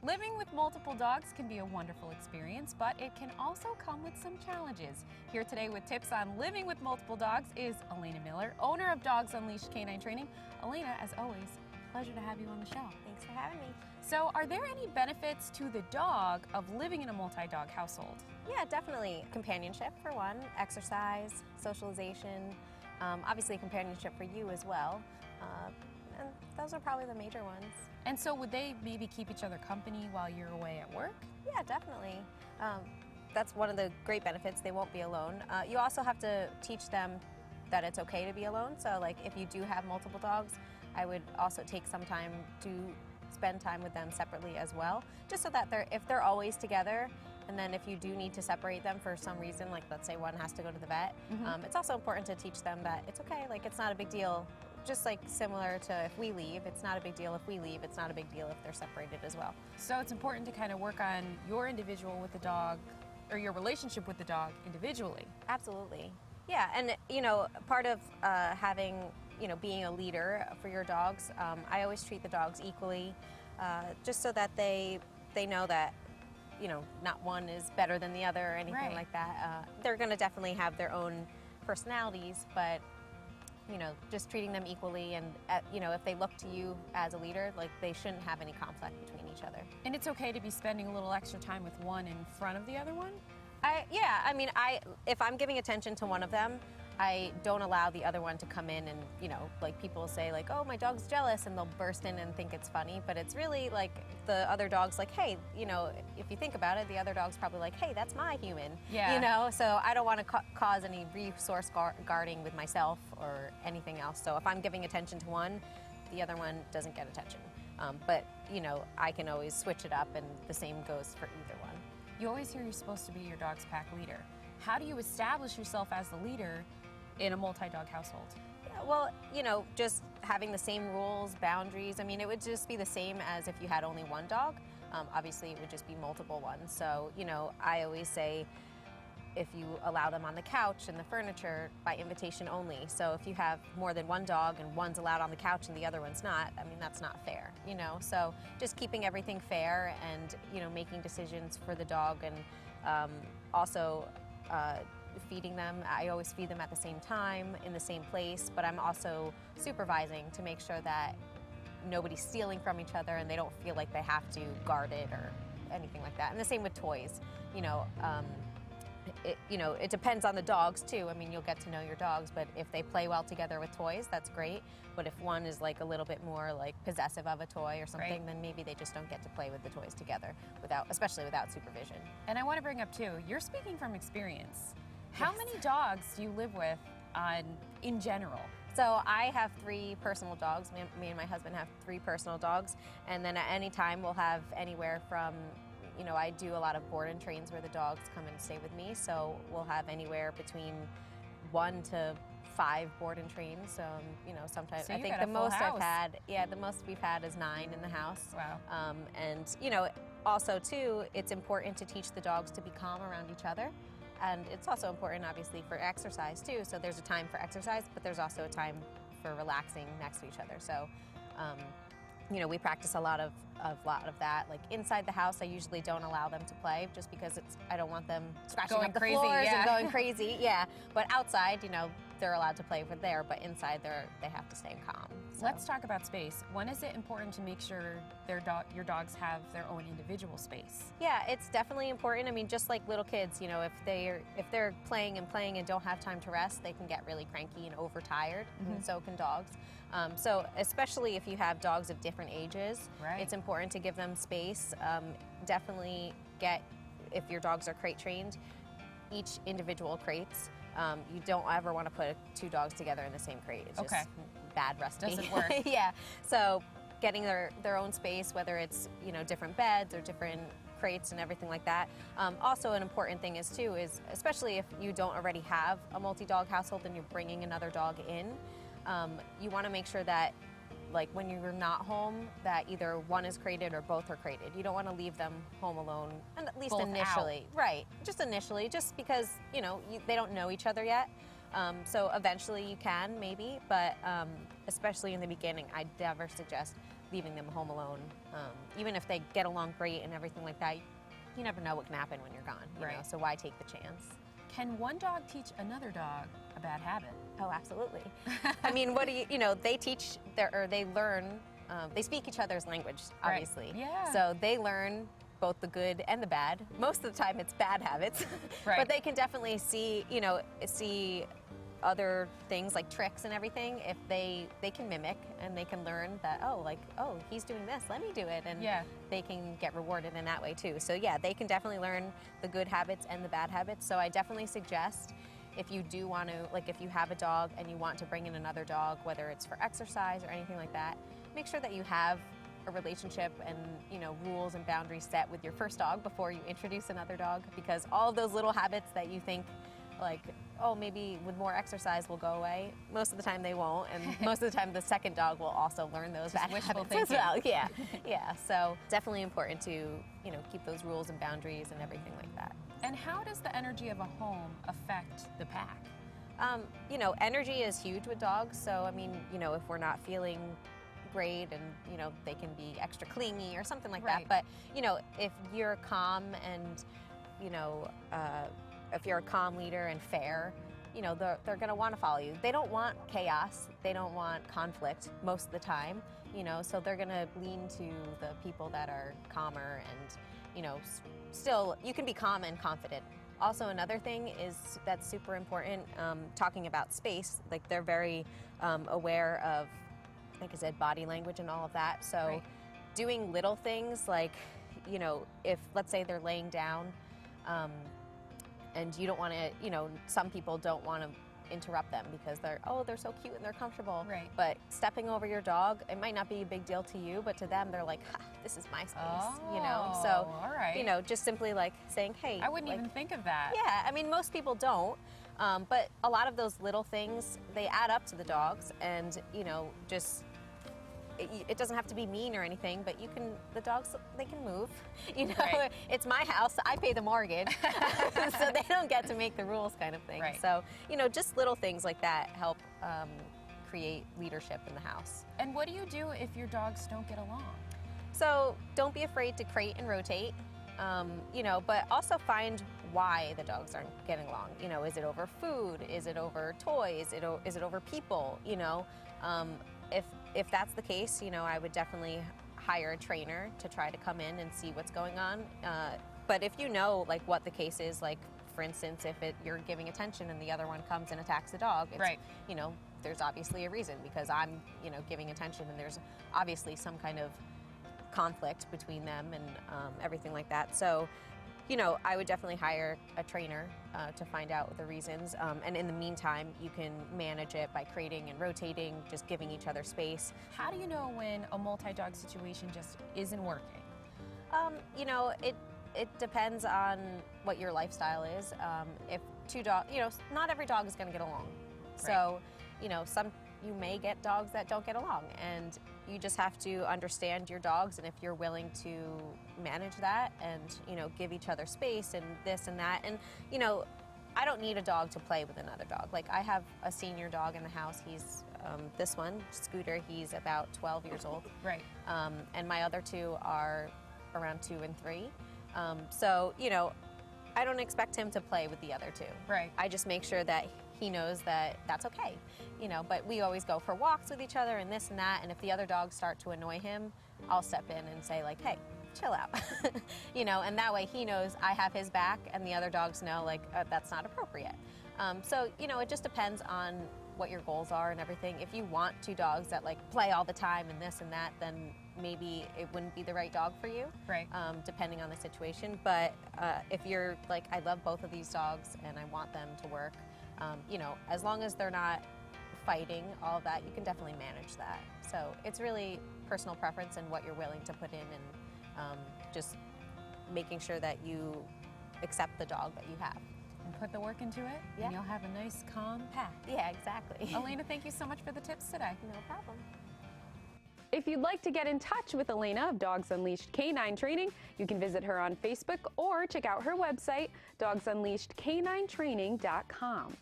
Living with multiple dogs can be a wonderful experience, but it can also come with some challenges. Here today with tips on living with multiple dogs is Elena Miller, owner of Dogs Unleashed Canine Training. Elena, as always, pleasure to have you on the show. Thanks for having me. So, are there any benefits to the dog of living in a multi-dog household? Yeah, definitely. Companionship for one, exercise, socialization, obviously companionship for you as well. And those are probably the major ones. And so would they maybe keep each other company while you're away at work? Yeah, definitely. That's one of the great benefits. They won't be alone. You also have to teach them that it's okay to be alone. So like if you do have multiple dogs, I would also take some time to spend time with them separately as well, just so that if they're always together, and then if you do need to separate them for some reason, like let's say one has to go to the vet, it's also important to teach them that it's okay, like it's not a big deal. Just like similar to if we leave, it's not a big deal if we leave, it's not a big deal if they're separated as well. So it's important to kind of work on your individual with the dog, or your relationship with the dog individually. Absolutely. Yeah, and you know, part of having, you know, being a leader for your dogs, I always treat the dogs equally, just so that they know that, you know, not one is better than the other or anything like that. They're going to definitely have their own personalities, but you know, just treating them equally, and you know, if they look to you as a leader, like they shouldn't have any conflict between each other. And it's okay to be spending a little extra time with one in front of the other one? If I'm giving attention to one of them, I don't allow the other one to come in and, you know, like people say like, oh, my dog's jealous, and they'll burst in and think it's funny, but it's really like the other dog's like, hey, you know, if you think about it, the other dog's probably like, hey, that's my human, you know, so I don't want to cause any resource guarding with myself or anything else. So if I'm giving attention to one, the other one doesn't get attention. But, you know, I can always switch it up, and the same goes for either one. You always hear you're supposed to be your dog's pack leader. How do you establish yourself as the leader in a multi-dog household? Yeah, well, you know, just having the same rules, boundaries. I mean, it would just be the same as if you had only one dog. Obviously, it would just be multiple ones. So, you know, I always say if you allow them on the couch and the furniture by invitation only. So if you have more than one dog and one's allowed on the couch and the other one's not, I mean, that's not fair, you know? So just keeping everything fair and, you know, making decisions for the dog, and also feeding them. I always feed them at the same time, in the same place, but I'm also supervising to make sure that nobody's stealing from each other and they don't feel like they have to guard it or anything like that. And the same with toys, you know. It depends on the dogs too. I mean, you'll get to know your dogs, but if they play well together with toys, that's great. But if one is like a little bit more like possessive of a toy or something, then maybe they just don't get to play with the toys together, especially without supervision. And I want to bring up too, you're speaking from experience. How many dogs do you live with in general? So I have 3 personal dogs. Me and my husband have 3 personal dogs, and then at any time we'll have anywhere from, you know, I do a lot of board and trains where the dogs come and stay with me, so we'll have anywhere between 1 to 5 board and trains. You know, sometimes so I think the most we've had is 9 in the house. Wow. And you know, also too, it's important to teach the dogs to be calm around each other. And it's also important, obviously, for exercise too. So there's a time for exercise, but there's also a time for relaxing next to each other. So, you know, we practice a lot of that. Like inside the house, I usually don't allow them to play, just because I don't want them scratching up the floors and going crazy. Yeah, but outside, you know, they're allowed to play with there, but inside they have to stay calm. So. Let's talk about space. When is it important to make sure your dogs have their own individual space? Yeah, it's definitely important. I mean, just like little kids, you know, if they're playing and don't have time to rest, they can get really cranky and overtired, and so can dogs. So especially if you have dogs of different ages, it's important to give them space. Definitely if your dogs are crate trained, each individual crates. You don't ever want to put 2 dogs together in the same crate. It's just bad recipe. Doesn't work. Yeah. So getting their own space, whether it's, you know, different beds or different crates and everything like that. Also, an important thing is especially if you don't already have a multi-dog household and you're bringing another dog in, you want to make sure that, like, when you're not home, that either one is crated or both are crated. You don't want to leave them home alone, and at least both initially. Out. Right, just initially, just because, you know, they don't know each other yet. So eventually you can, maybe, but especially in the beginning, I'd never suggest leaving them home alone Even if they get along great and everything like that, you never know what can happen when you're gone, you know, so why take the chance? Can one dog teach another dog a bad habit? Oh, absolutely. I mean, what do you know, they teach, they learn, they speak each other's language, obviously. Right. Yeah. So they learn both the good and the bad. Most of the time it's bad habits, but they can definitely see, you know, see other things like tricks and everything. If they can mimic and they can learn that, oh, like, oh, he's doing this, let me do it, and they can get rewarded in that way too. So yeah, they can definitely learn the good habits and the bad habits. So I definitely suggest, if you do want to, like if you have a dog and you want to bring in another dog, whether it's for exercise or anything like that, make sure that you have a relationship and, you know, rules and boundaries set with your first dog before you introduce another dog, because all of those little habits that you think, like, oh, maybe with more exercise will go away, most of the time they won't, and most of the time the second dog will also learn those bad habits as well. Yeah, yeah. So definitely important to, you know, keep those rules and boundaries and everything like that. And how does the energy of a home affect the pack? You know, energy is huge with dogs. So I mean, you know, if we're not feeling great, and you know, they can be extra clingy or something like that. But you know, if you're calm and, you know, if you're a calm leader and fair, you know, they're going to want to follow you. They don't want chaos. They don't want conflict most of the time, you know, so they're going to lean to the people that are calmer and, you know, still, you can be calm and confident. Also, another thing is that's super important, talking about space, like they're very aware of, like I said, body language and all of that. So doing little things like, you know, if let's say they're laying down, and you don't want to, you know, some people don't want to interrupt them because they're so cute and they're comfortable. Right. But stepping over your dog, it might not be a big deal to you, but to them, they're like, ha, this is my space, you know? So, you know, just simply like saying, hey. I wouldn't even think of that. Yeah, I mean, most people don't, but a lot of those little things, they add up to the dogs, and, you know, just, it doesn't have to be mean or anything, but you can, the dogs, they can move, you know, it's my house, I pay the mortgage, so they don't get to make the rules kind of thing. So, you know, just little things like that help create leadership in the house. And what do you do if your dogs don't get along? So don't be afraid to crate and rotate, you know, but also find why the dogs aren't getting along. You know, is it over food? Is it over toys? Is it over people? You know, if that's the case, you know, I would definitely hire a trainer to try to come in and see what's going on. But if you know, like, what the case is, like, for instance, if you're giving attention and the other one comes and attacks the dog, it's, you know, there's obviously a reason, because I'm, you know, giving attention, and there's obviously some kind of conflict between them and everything like that. So, you know, I would definitely hire a trainer to find out the reasons. And in the meantime, you can manage it by crating and rotating, just giving each other space. How do you know when a multi-dog situation just isn't working? You know, it depends on what your lifestyle is. If two dogs, you know, not every dog is going to get along. So, you know, you may get dogs that don't get along, and you just have to understand your dogs, and if you're willing to manage that and, you know, give each other space and this and that. And, you know, I don't need a dog to play with another dog. Like, I have a senior dog in the house. He's this one, Scooter, he's about 12 years old. And my other two are around 2 and 3. So, you know, I don't expect him to play with the other two. I just make sure that he knows that that's okay, you know, but we always go for walks with each other and this and that, and if the other dogs start to annoy him, I'll step in and say, like, hey, chill out, you know, and that way he knows I have his back, and the other dogs know, like, that's not appropriate. So, you know, it just depends on what your goals are and everything. If you want two dogs that, like, play all the time and this and that, then maybe it wouldn't be the right dog for you, depending on the situation. But if you're like, I love both of these dogs and I want them to work, you know, as long as they're not fighting, all of that, you can definitely manage that. So it's really personal preference and what you're willing to put in, and just making sure that you accept the dog that you have. And put the work into it, and you'll have a nice, calm pack. Yeah, exactly. Elena, thank you so much for the tips today. No problem. If you'd like to get in touch with Elena of Dogs Unleashed Canine Training, you can visit her on Facebook or check out her website, dogsunleashedcaninetraining.com.